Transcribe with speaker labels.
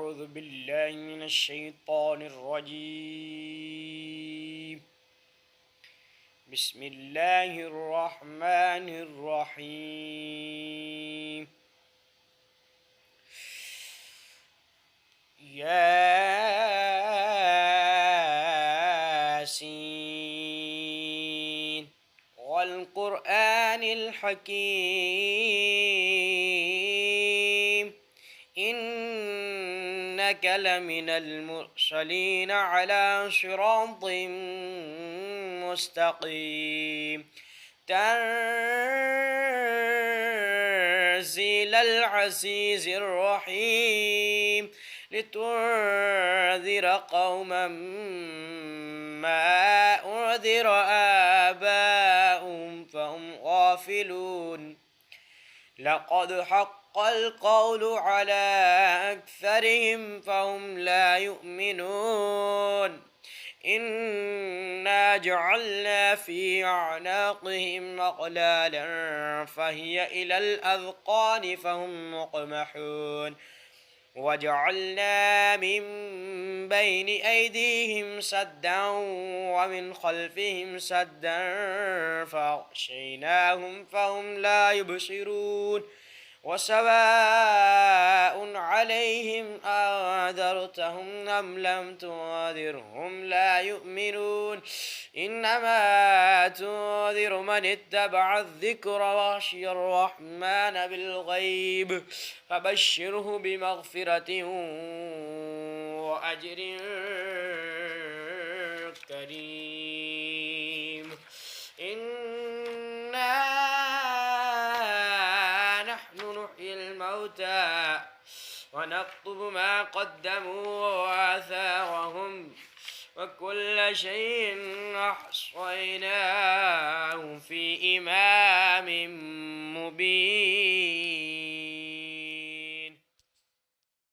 Speaker 1: أعوذ بالله من الشيطان الرجيم. بسم الله الرحمن الرحيم. ياسين والقرآن الحكيم إنك لمن المرسلين على صراط مستقيم تنزيل العزيز الرحيم لتنذر قوما ما أنذر آباؤهم فهم غافلون لقد حق القول على أكثرهم فهم لا يؤمنون إنا جعلنا في أعناقهم أغلالا فهي إلى الأذقان فهم مقمحون وجعلنا من بين أيديهم سدا ومن خلفهم سدا فأغشيناهم فهم لا يبصرون وسواء عليهم أنذرتهم أم لم تنذرهم لا يؤمنون إنما تنذر من اتبع الذكر وخشي الرحمن بالغيب فبشره بمغفرة وأجر كريم إنا نحن نحيي الموتى ونكتب ما قدموا وآثارهم وكل شيء أحصيناه في إمام مبين